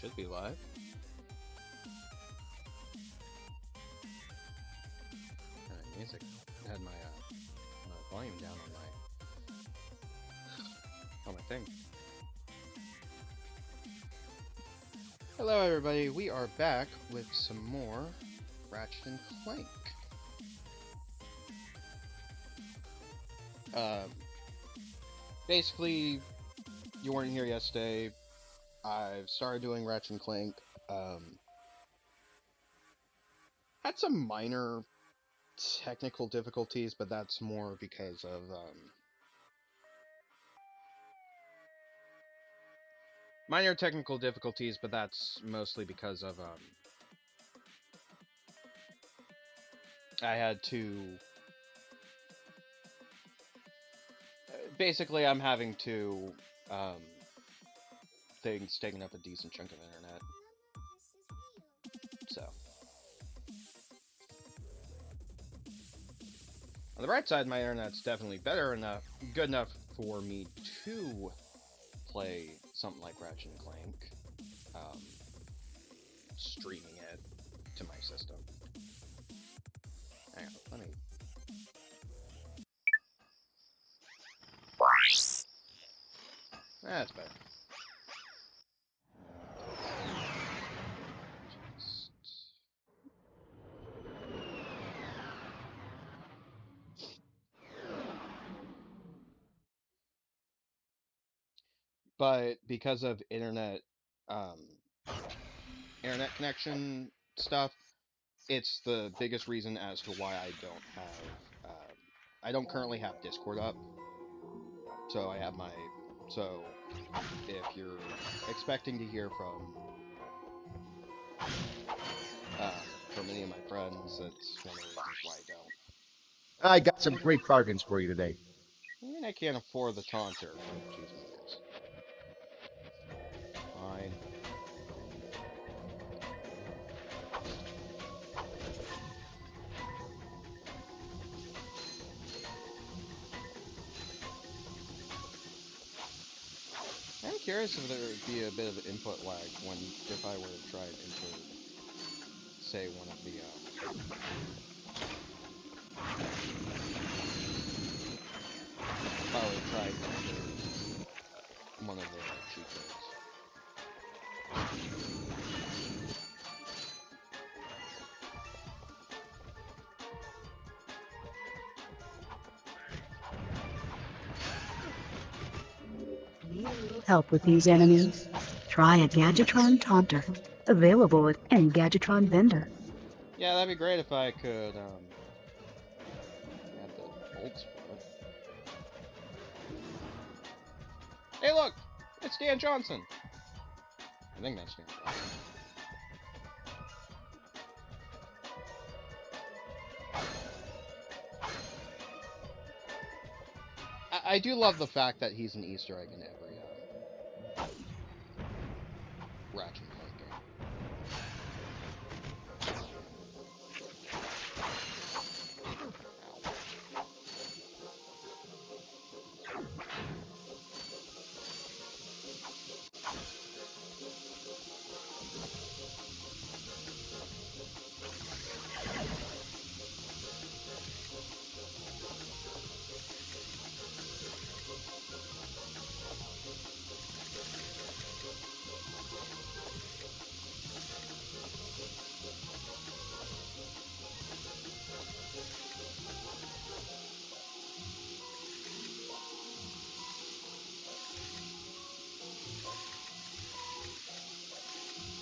Should be live. Music. I had my volume down on my thing. Hello, everybody. We are back with some more Ratchet and Clank. Basically, you weren't here yesterday. I've started doing Ratchet and Clank. Had some minor technical difficulties, but that's more because of minor technical difficulties, but that's mostly because of I had to basically I'm having to things taking up a decent chunk of internet. So on the right side, my internet's definitely good enough for me to play something like Ratchet and Clank, streaming it to my system. Hang on, let me. That's better. But because of internet connection stuff, it's the biggest reason as to why I don't currently have Discord up. So I have so if you're expecting to hear from any of my friends, that's one of the reasons why I don't. I got some great bargains for you today. I mean, I can't afford the taunter. Jeez, fine. I'm curious if there would be a bit of input lag if I were to try and enter, say, one of the if I were to try and enter one of the cheat codes. Help with these enemies? Try a Gadgetron Taunter, available at any Gadgetron vendor. Yeah, that'd be great if I could add the bolts for it. Hey, look! It's Dan Johnson! I think that's Dan Johnson. I do love the fact that he's an Easter egg in every Ratchet and Clank game.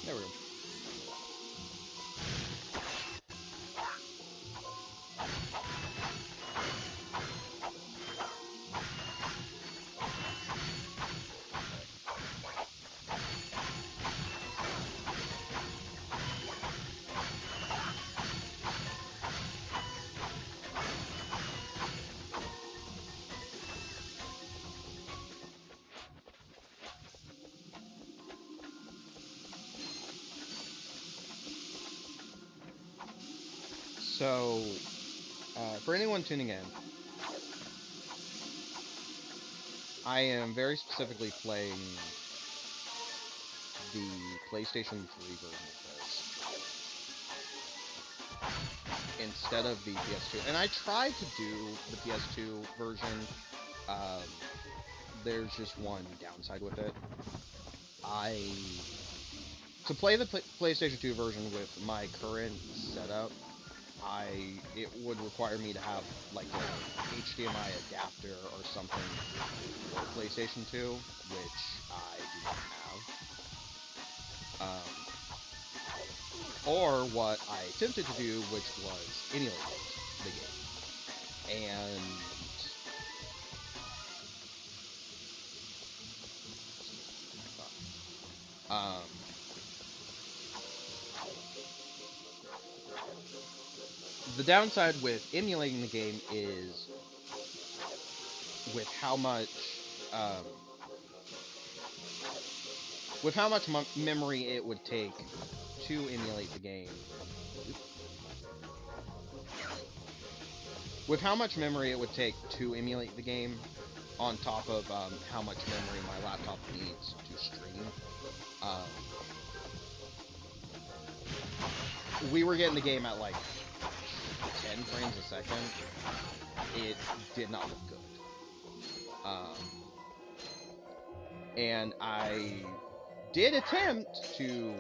There we go. So, for anyone tuning in, I am very specifically playing the PlayStation 3 version of this instead of the PS2. And I tried to do the PS2 version. Um, there's just one downside with it. To play the PlayStation 2 version with my current setup, it would require me to have like a HDMI adapter or something for PlayStation 2, which I do not have. Or what I attempted to do, which was emulate the game. And the downside with emulating the game is with how much um, memory it would take to emulate the game. With how much memory it would take to emulate the game, on top of how much memory my laptop needs to stream. We were getting the game at like 10 frames a second. It did not look good. And I did attempt to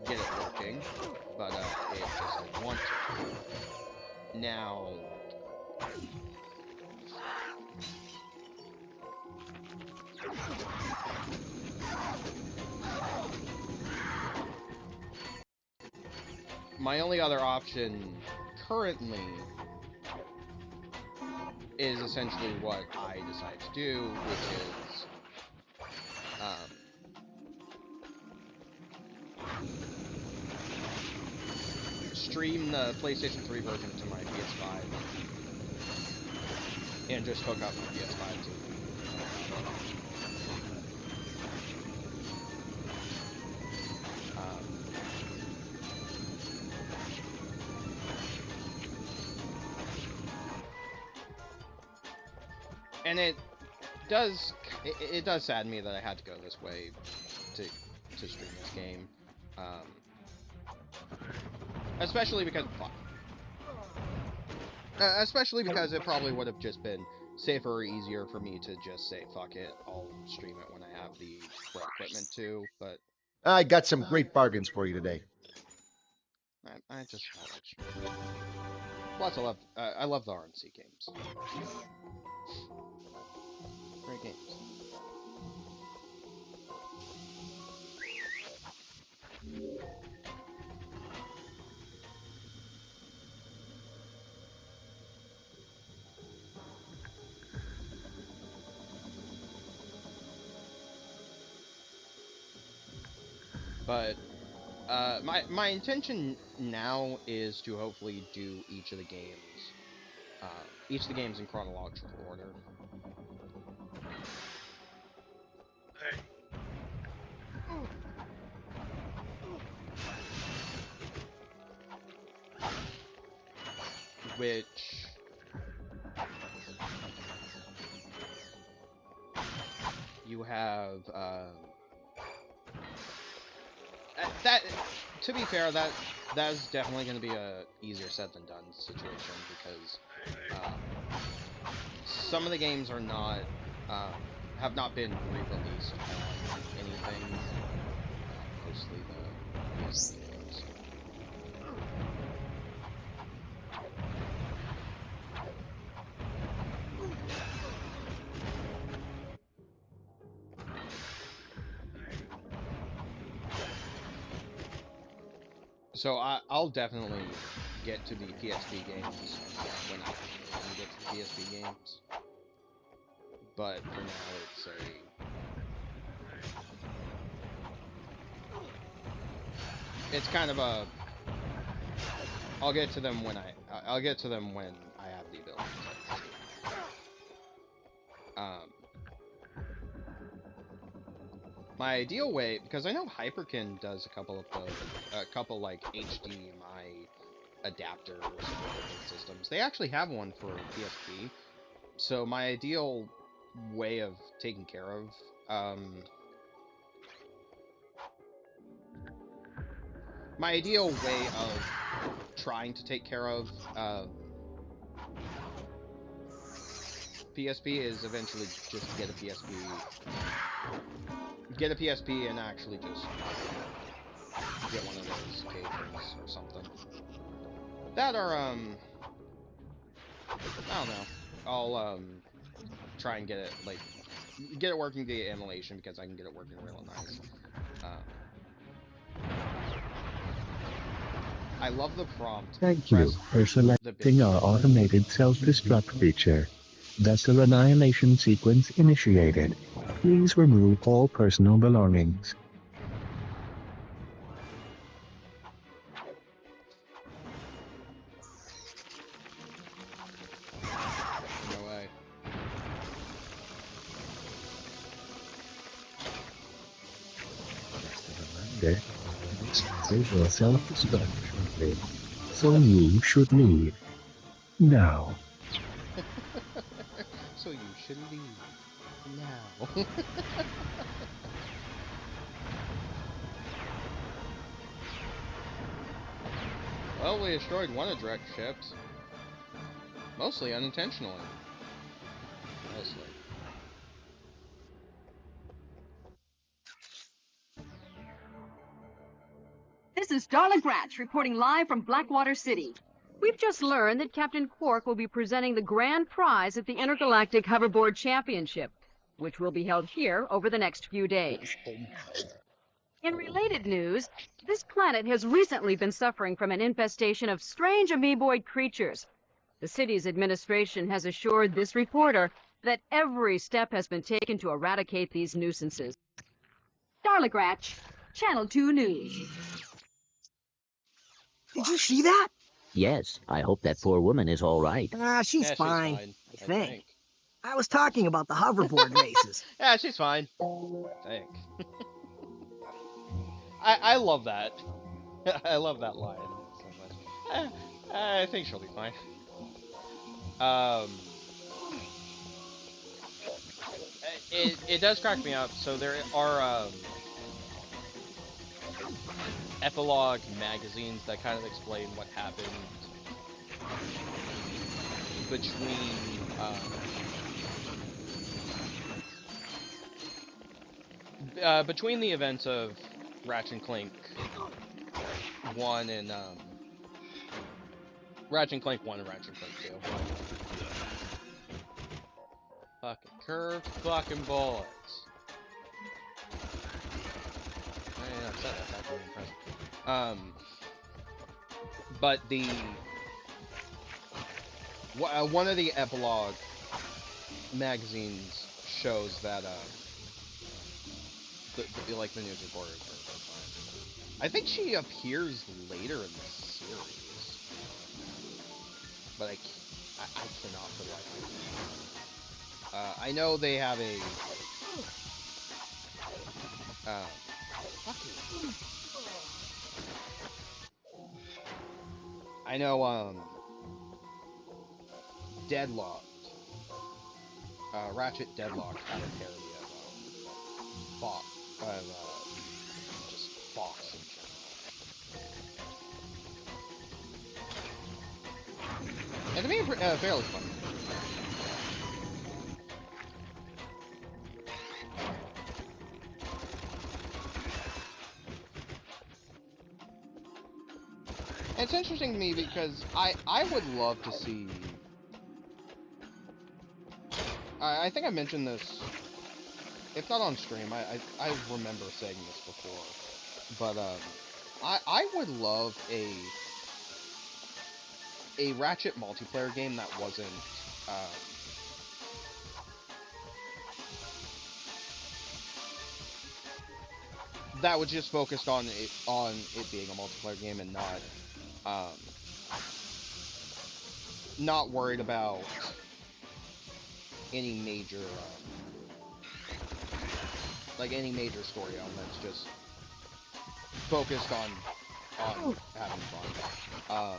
get it working, but it just didn't want to. Now, my only other option currently is essentially what I decided to do, which is stream the PlayStation 3 version to my PS5 and just hook up my PS5 to it. And it does sadden me that I had to go this way to stream this game, especially because it probably would have just been safer or easier for me to just say fuck it, I'll stream it when I have the right equipment to. But I got some great bargains for you today. I just thought I'd stream it. Plus, I love the RNC games. Great games. But my intention now is to hopefully do each of the games in chronological order. Which you have that. To be fair, that is definitely going to be a easier said than done situation, because some of the games are not have not been re-released on anything, mostly the PS games. So I'll definitely get to the PSP games when I can get to the PSP games. But for now, it's kind of a I'll get to them when I have the ability to. My ideal way, because I know Hyperkin does a couple like HDMI adapters for systems. They actually have one for PSP. So my ideal way of taking care of My ideal way of trying to take care of PSP is eventually just get a PSP and actually just get one of those cables or something. That or I don't know. I'll try and get it working via emulation because I can get it working real nice. I love the prompt. Thank you for The big selecting our automated self-destruct feature. Vessel annihilation sequence initiated. Please remove all personal belongings. No way. Reminder, this vessel will self-destruct shortly, so you should leave. Now. So you should leave now. Well, we destroyed one of Drek's ships. Mostly unintentionally. Mostly. This is Darla Gratch reporting live from Blackwater City. We've just learned that Captain Quark will be presenting the grand prize at the Intergalactic Hoverboard Championship, which will be held here over the next few days. In related news, this planet has recently been suffering from an infestation of strange amoeboid creatures. The city's administration has assured this reporter that every step has been taken to eradicate these nuisances. Darla Gratch, Channel 2 News. Did you see that? Yes, I hope that poor woman is all right. She's Yeah, fine, she's fine, I think. I was talking about the hoverboard races. Yeah, she's fine. I think. I love that. I love that line so much. I think she'll be fine. It does crack me up. So there are epilogue magazines that kind of explain what happened between the events of Ratchet Clank 1 and Ratchet Clank 1 and Ratchet Clank 2. Fucking curved fucking bullets. I ain't upset, that's actually impressive. But the one of the epilogue magazines shows that the news reporter is fine. I think she appears later in the series, but I cannot for the life of me. I know they have a I know Deadlocked. Ratchet Deadlocked had a parody of Fox, just Fox in general. And to me, fairly funny. And it's interesting to me because I would love to see. I think I mentioned this, if not on stream. I remember saying this before, but I would love a Ratchet multiplayer game that wasn't that was just focused on it being a multiplayer game and not worried about any major any major story elements, just focused on having fun.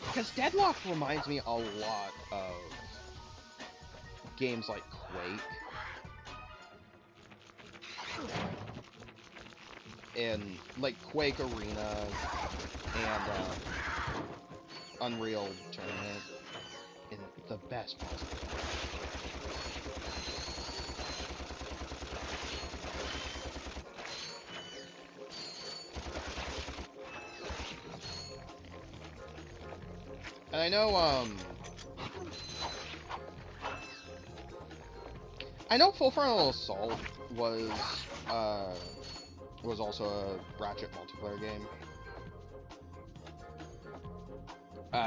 Because Deadlock reminds me a lot of games like Quake. in like Quake Arena and Unreal Tournament in the best possible way. And I know Full Frontal Assault was also a Ratchet multiplayer game.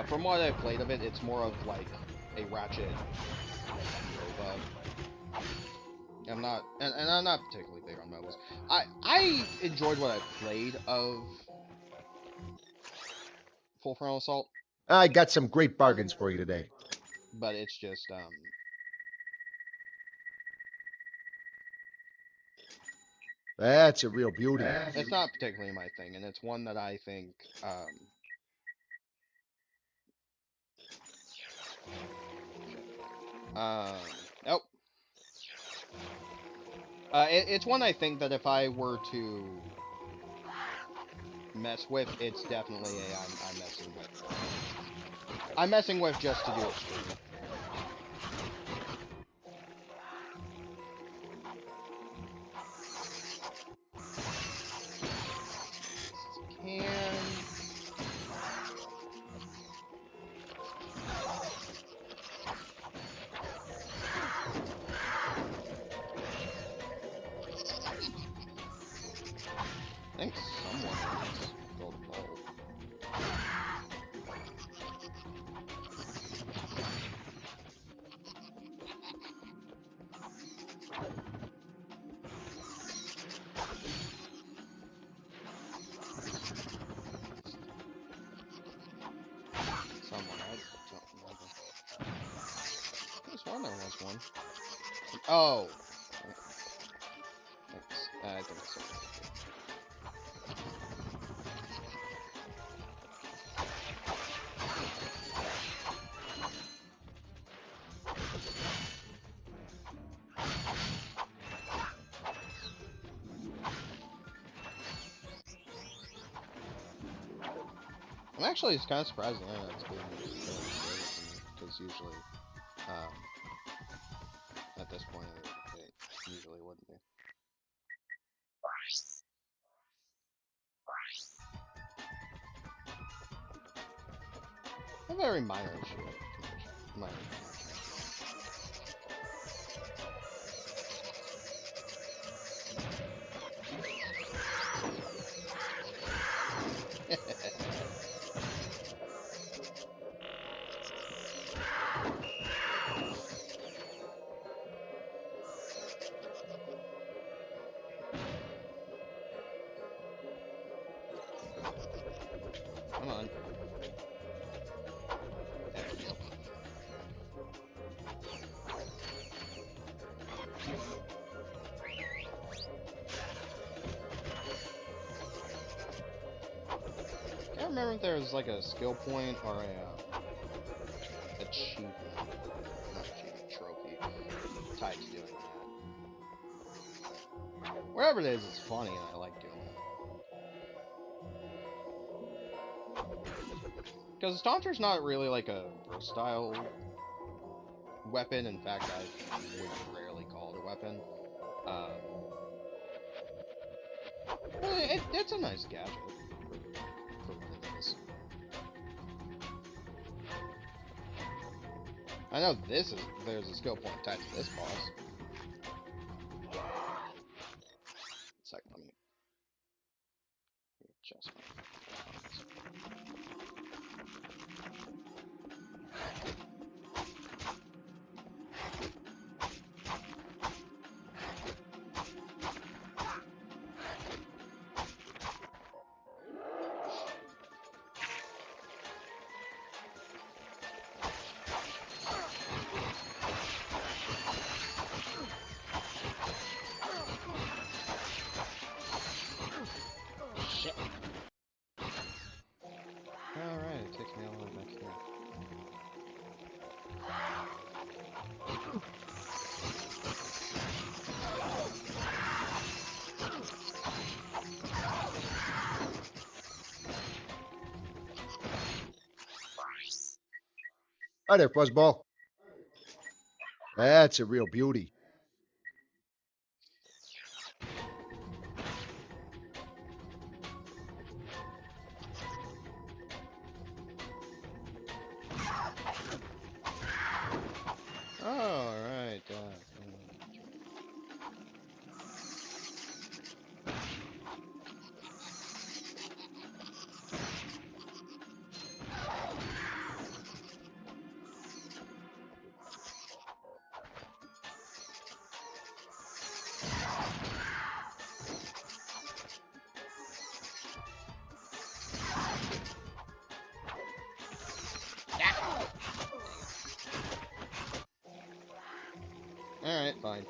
From what I played of it, it's more of like a Ratchet MOBA. I'm not, and I'm not particularly big on MOBAs. I enjoyed what I played of Full Frontal Assault, I got some great bargains for you today. but it's just That's a real beauty. it's not particularly my thing, and it's one that I think nope. It's one I think that if I were to mess with, it's definitely a I'm messing with. I'm messing with just to do a stream. Can I think someone needs to build a bowl. Someone, I don't remember. I just wonder there was one. Oh! Thanks. I think I saw it. I'm actually kind of surprised the internet's being fairly stable because usually, at this point, it usually wouldn't be. A very minor issue. Minor. Come on. There we go. I can't remember if there was like a skill point or a achievement, not achievement, trophy tied to doing that. Wherever it is, it's funny and I like doing it. Because the Stauncher's not really like a versatile weapon. In fact, I would rarely call it a weapon. It's a nice gadget for what it is. I know there's a skill point tied to this boss. Second, let me adjust my. Shit. Hi there, Fuzzball. That's a real beauty. Oh, alright. Alright, fine.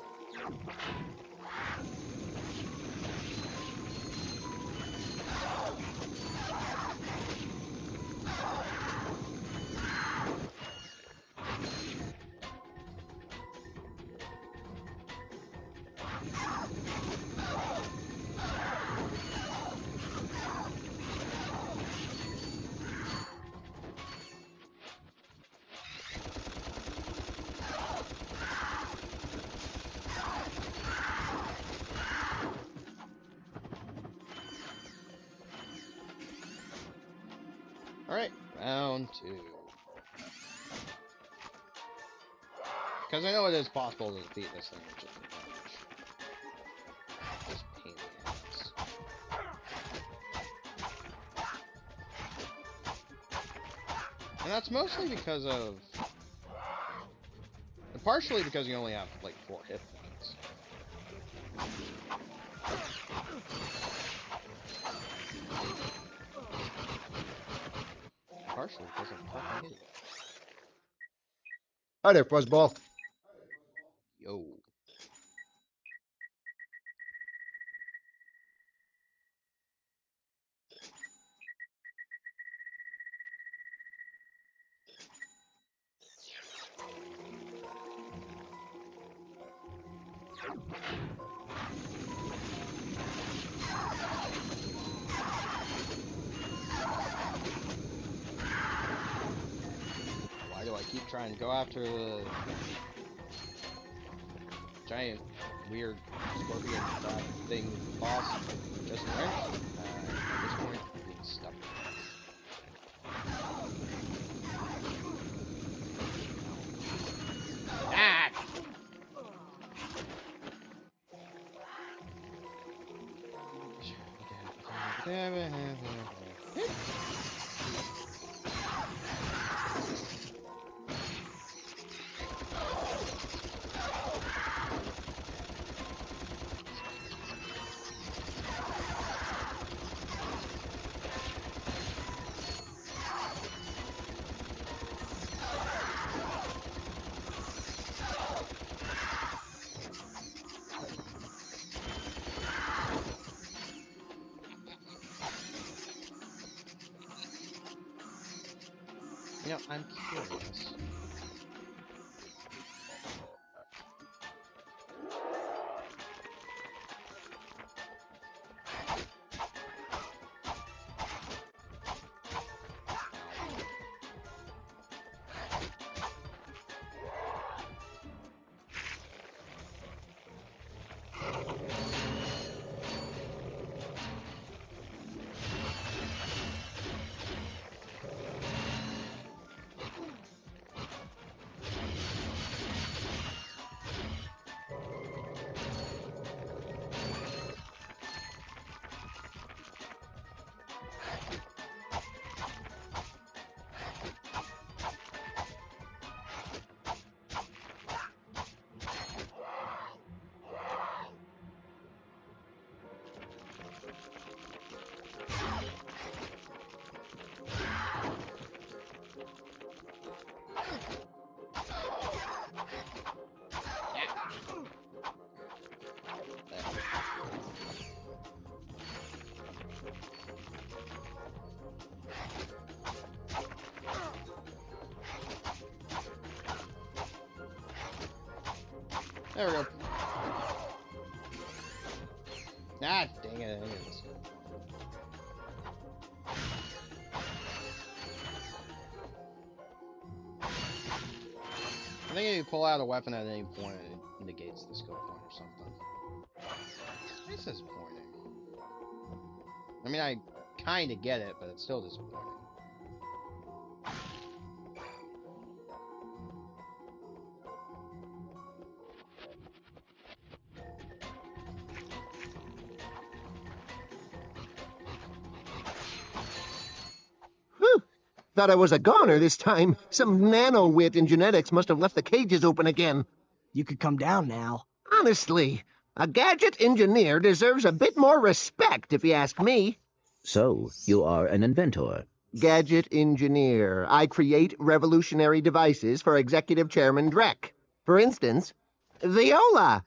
Alright, round 2. Because I know it is possible to defeat this thing with just a punch. Just pain in the ass. And that's mostly because of... partially because you only have, like, 4 hit points. Partially because I'm fucking idiot. Hi there, Fuzzball. Yo. Why do I keep trying to go after the giant, weird scorpion crab thing boss just a wrench? At this point, I'm being stuck. Ah! You know, I'm curious. There we go. Ah, dang it, I think it was. think if you pull out a weapon at any point, it negates the skill point or something. It's disappointing. I mean, I kind of get it, but it's still disappointing. Whew. Thought I was a goner this time. Some nano-wit in genetics must have left the cages open again. You could come down now. Honestly, a gadget engineer deserves a bit more respect, if you ask me. So, you are an inventor. Gadget engineer. I create revolutionary devices for Executive Chairman Drek. For instance, Viola.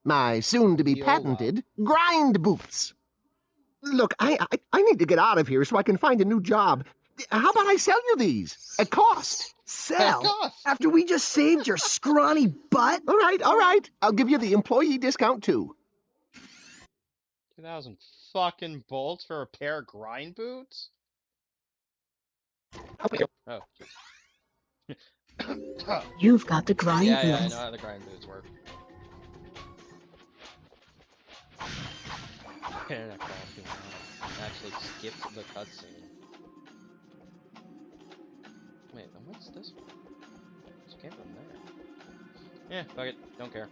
My soon-to-be Viola. patented grind boots. Look, I need to get out of here so I can find a new job. How about I sell you these? At cost. Sell? cost. After we just saved your scrawny butt? All right. I'll give you the employee discount, too. 2,000 fucking bolts for a pair of grind boots? Oh. You've got the grind Yeah, I boots. know how the grind boots work. Internet crashing actually skipped the cutscene. Wait, and what's this one? Just came from there. Yeah, fuck it, don't care.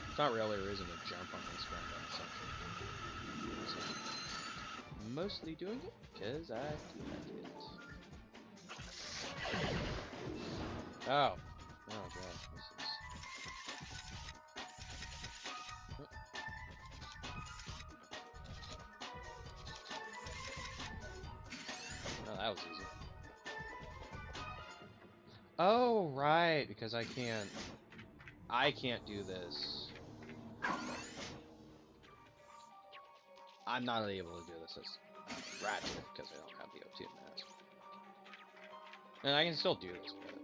It's not really a reason to jump on this ground section. So, mostly doing it because I feel like it. Oh. Oh god, this is... Oh, that was easy. Oh, right, because I can't do this. I'm not able to do this as Ratchet because I don't have the O2 mask. And I can still do this, but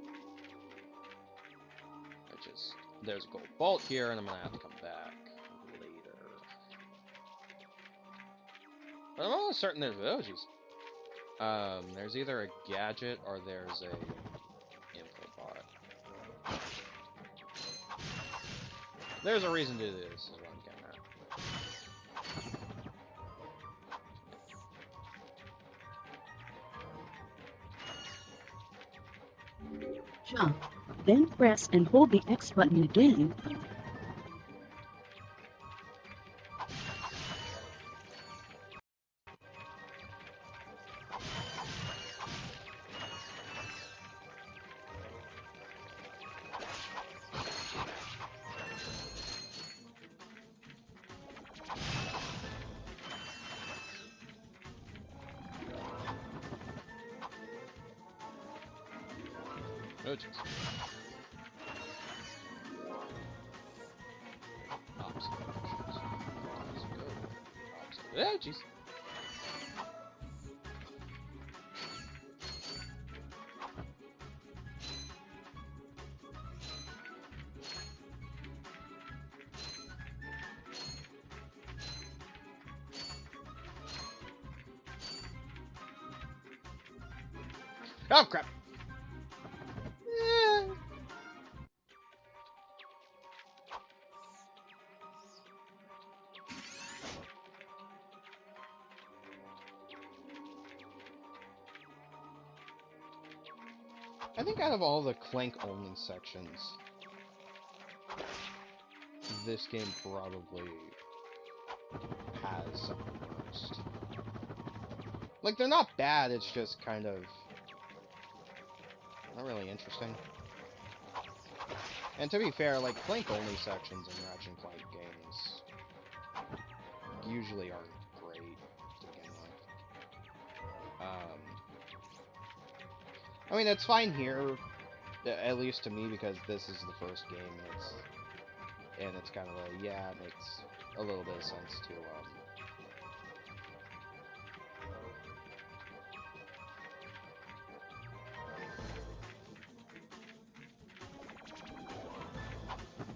there's a gold bolt here, and I'm gonna have to come back later. But I'm almost certain there's emojis. There's either a gadget or there's a info bot. There's a reason to do this, is what I'm getting at. Jump, then press and hold the X button again. Oh, jeez. Opposite directions. Let's go. Opposite. Oh, jeez. Oh, crap. I think out of all the Clank-only sections, this game probably has some of the worst. Like, they're not bad, it's just kind of not really interesting. And to be fair, like, Clank-only sections in Ratchet Clank games usually aren't great to begin with. I mean, it's fine here, at least to me, because this is the first game, and it's kind of like, yeah, it makes a little bit of sense to,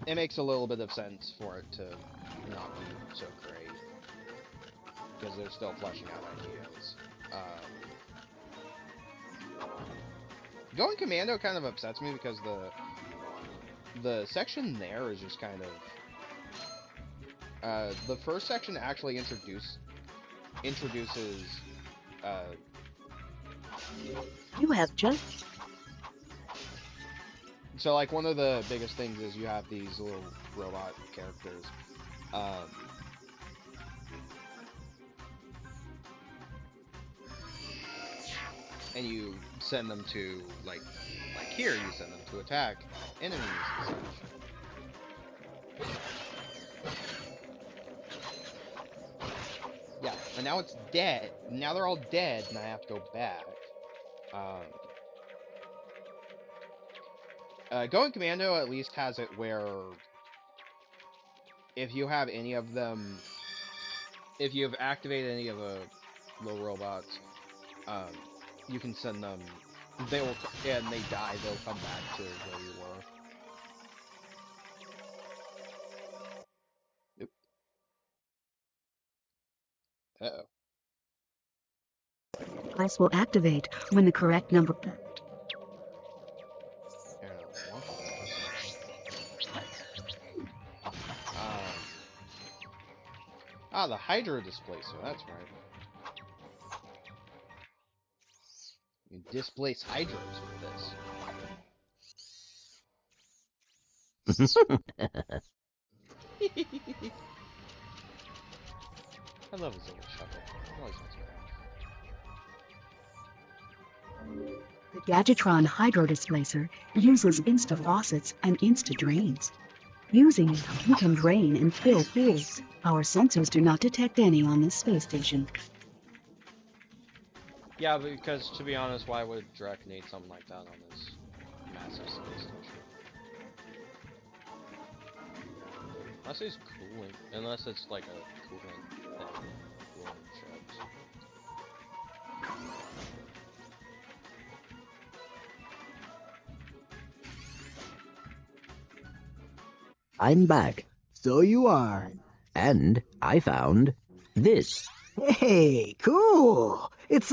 it makes a little bit of sense for it to not be so great because they're still fleshing out ideas. Going Commando kind of upsets me because the section there is just kind of the first section actually introduces You have just so like one of the biggest things is you have these little robot characters and you send them to like here you send them to attack enemies and such. Yeah, and now it's dead. Now they're all dead, and I have to go back. Going Commando at least has it where if you have any of them, if you have activated any of the little robots, you can send them. They will, and they die. They'll come back to where you were. Nope. Uh-oh. device will activate when the correct number. The Hydro Displacer, that's right. You displace Hydros with this. I love his little shuffle. He always makes me laugh. The Gadgetron Hydro Displacer uses Insta Faucets and Insta Drains. Using it, you can drain and fill pools. Our sensors do not detect any on this space station. Yeah, because to be honest, why would Drek need something like that on this massive space station? Unless it's cooling. Unless it's like a coolant thing. Cooling ships. I'm back. So you are. And I found this. Hey, cool. It's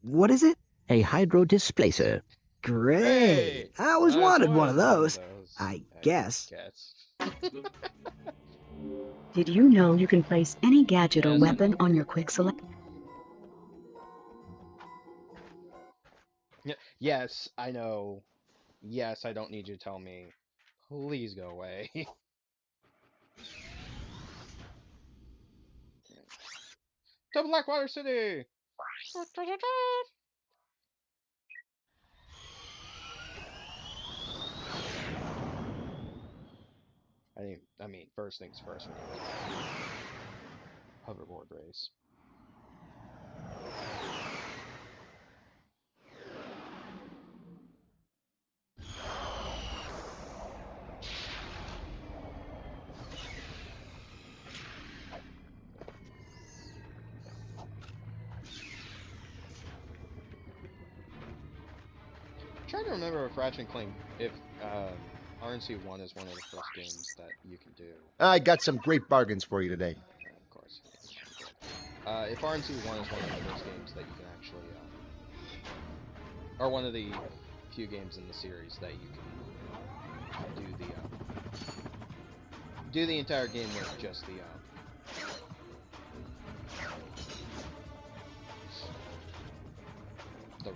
what is it? A hydro displacer. Great. Hey! I always wanted one of those. I guess. Did you know you can place any gadget or Yes, weapon I know. on your quick select? Yes, I know. Yes, I don't need you to tell me. Please go away. To Blackwater City! I mean, first things first, we need to hoverboard race. I'm trying to remember if Ratchet Clank, if RNC1 is one of the first games that you can do. I got some great bargains for you today. Of course. If RNC1 is one of the first games that you can actually, or one of the few games in the series that you can do the entire game with just the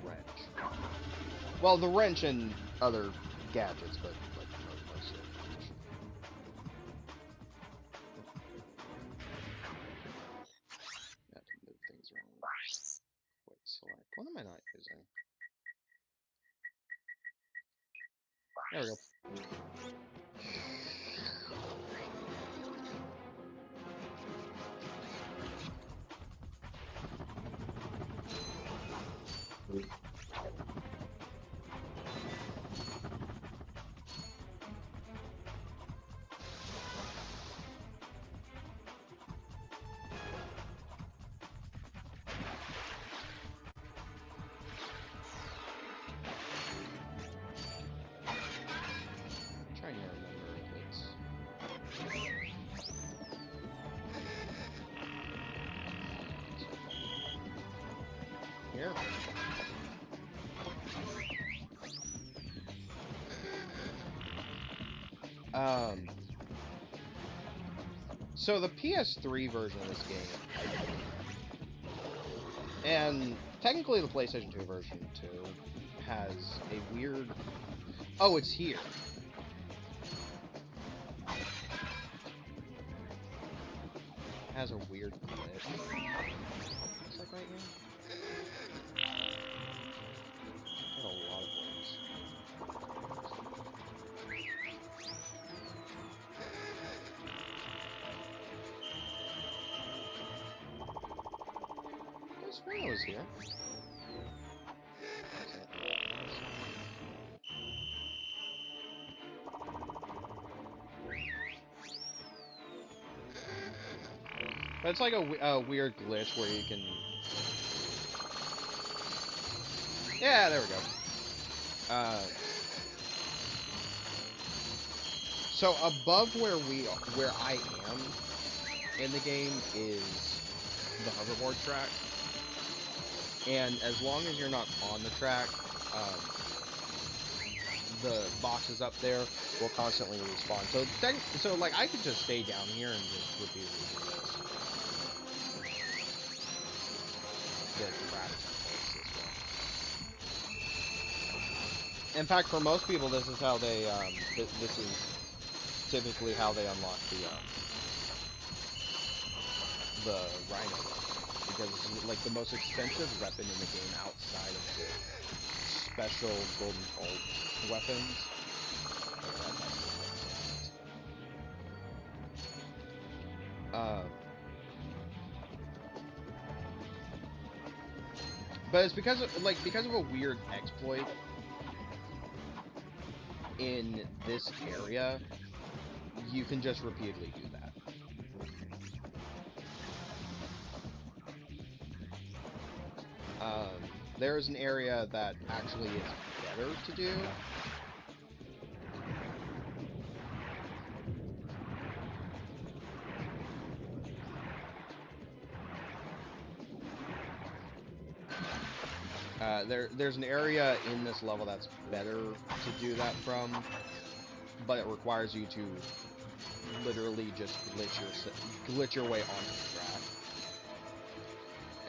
wrench. Well, the wrench and other gadgets, but like most of it. Have to move things around. Quick select. What am I not using? There we go. here. So the PS3 version of this game, and technically the PlayStation 2 version too, has a weird... Oh, it's here. It has a weird glitch. Looks like right here. Got a lot of buttons. I swear I was here. But it's like a weird glitch where you can... Yeah, there we go. So above where I am in the game is the hoverboard track, and as long as you're not on the track, the boxes up there will constantly respawn. So like I could just stay down here and just repeatedly do this. The track templates this way. In fact, for most people, this is how they this is typically how they unlock the Rhino weapon, because it's like the most expensive weapon in the game outside of the special golden bolt weapons. But it's because of a weird exploit in this area, you can just repeatedly do that. There's an area that actually is better to do. There's an area in this level that's better to do that from, but it requires you to literally just glitch your way onto the track.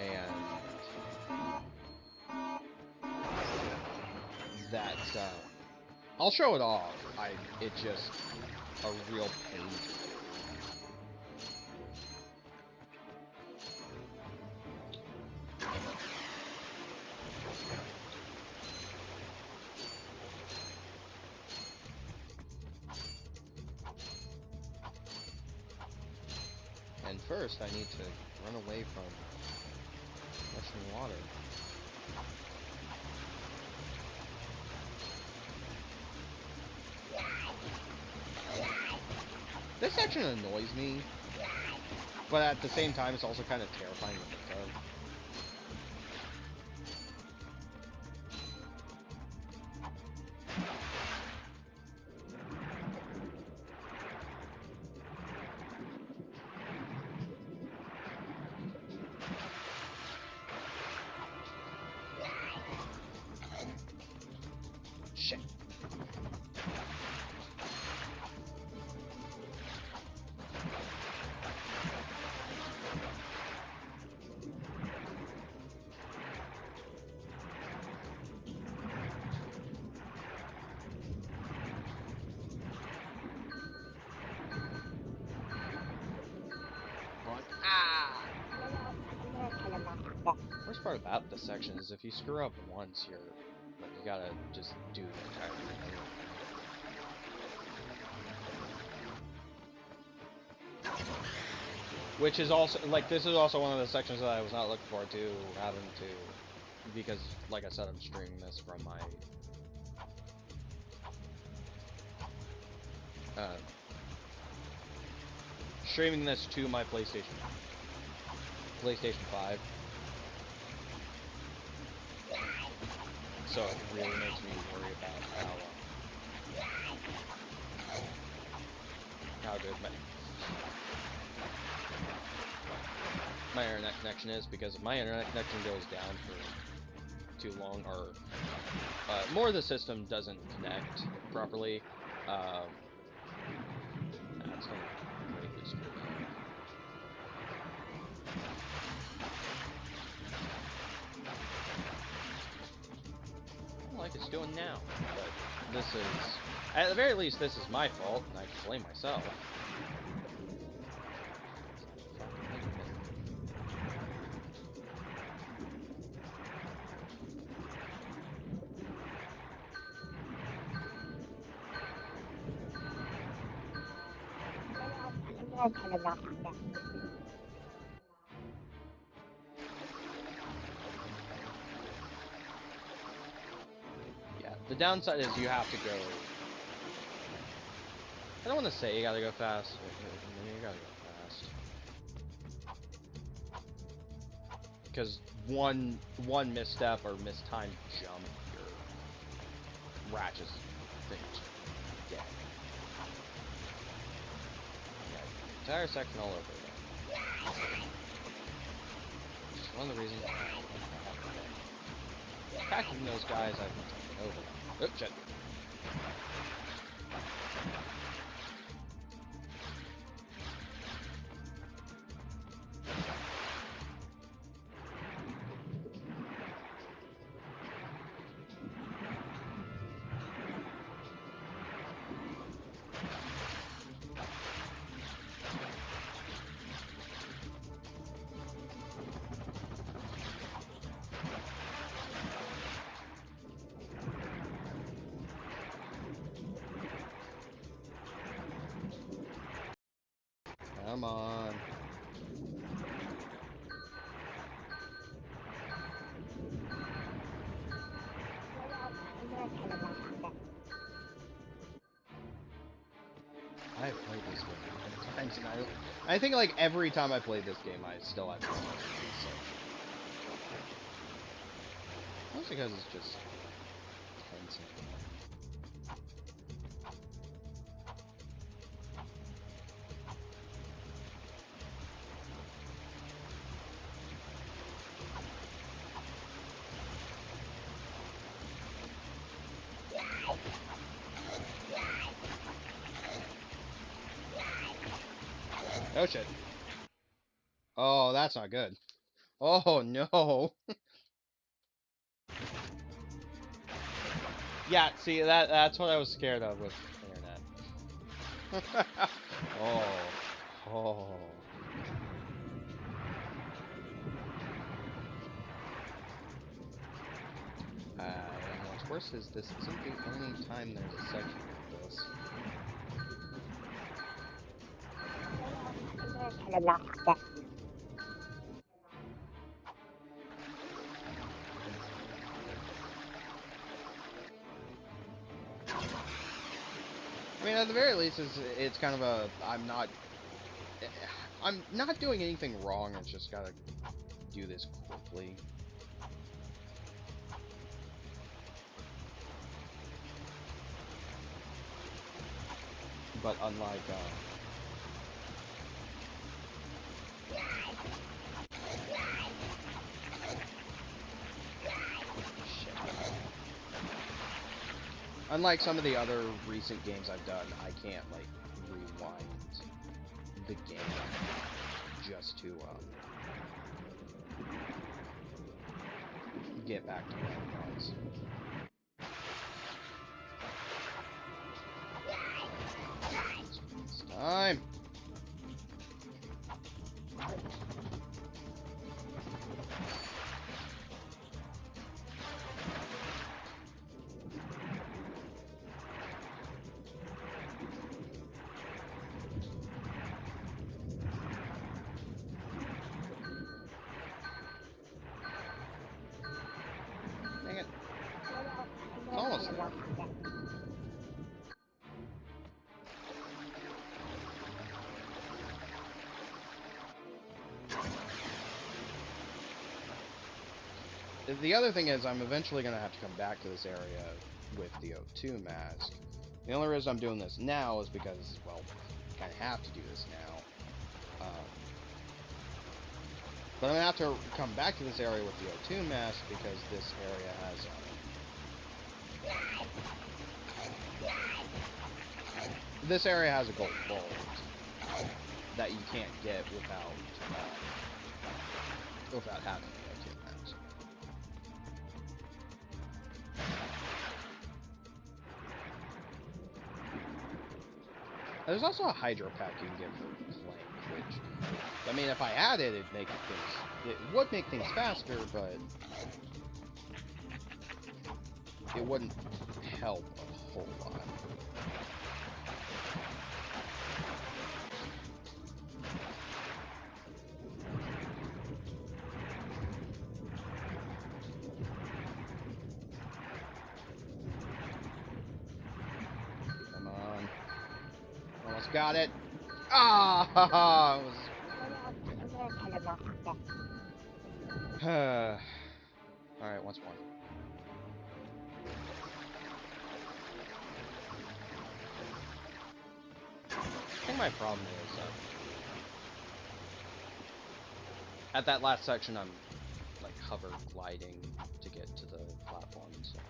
And that I'll show it off. It's just a real pain to do. And first, I need to run away from rushing water. This section annoys me, but at the same time, it's also kind of terrifying to think of. Shit. Worst part about this section is if you screw up once, you gotta just do the entire thing. Which is also, like, this is also one of the sections that I was not looking forward to having to, because, like I said, I'm streaming this from my, streaming this to my PlayStation 5. So it really makes me worry about how good my internet connection is, because if my internet connection goes down for too long, or more of the system doesn't connect properly. That's gonna greatly screw me up. I don't like it's doing now, but this is, at the very least, this is my fault, and I can blame myself. Yeah, the downside is you have to go. I don't want to say you gotta go fast, but you gotta go fast. Because one misstep or mistimed jump, your Ratchet's pretty much dead. Yeah, entire section all over again. Which is one of the reasons why I haven't been attacking those guys I've been taking over. Oh, shit. Come on. I've played this game many times, and I think like every time I played this game, I still have to do research. Mostly because it's just tense and oh shit. Oh, that's not good. Oh no. Yeah, see that's what I was scared of with internet. Oh. Oh. And what's worse is this isn't the only time there's a section like this. I mean, at the very least, it's kind of a I'm not doing anything wrong. I just gotta do this quickly. But unlike shit. Unlike some of the other recent games I've done, I can't like rewind the game just to get back to where it was. It's time. Dang it. It's almost there. The other thing is, I'm eventually going to have to come back to this area with the O2 mask. The only reason I'm doing this now is because, well, I kind of have to do this now. But I'm gonna have to come back to this area with the O2 mask because this area has a gold bulb that you can't get without having the O2 mask. There's also a hydro pack you can get for Clank, which, I mean, if I had it, it would make things faster, but it wouldn't help a whole lot. Come on. Almost got it. Ah! Alright, once more. I think my problem is at that last section I'm like hover gliding to get to the platform, so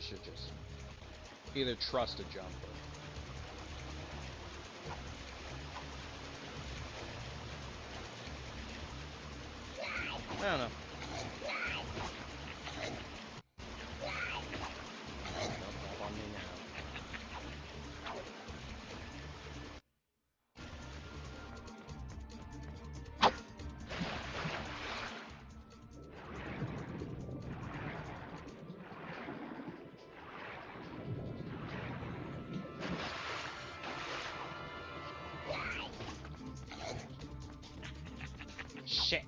should just either trust a jump or I don't know. Don't drop on me now. Shit.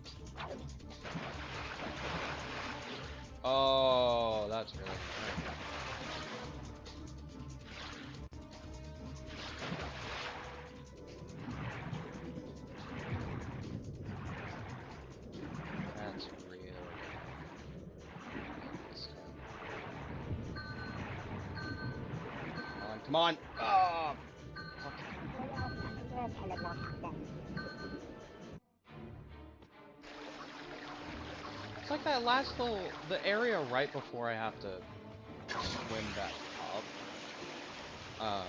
Oh, that's really annoying. That's really this time. Come on. Oh, it's like that last the area right before I have to swim back up.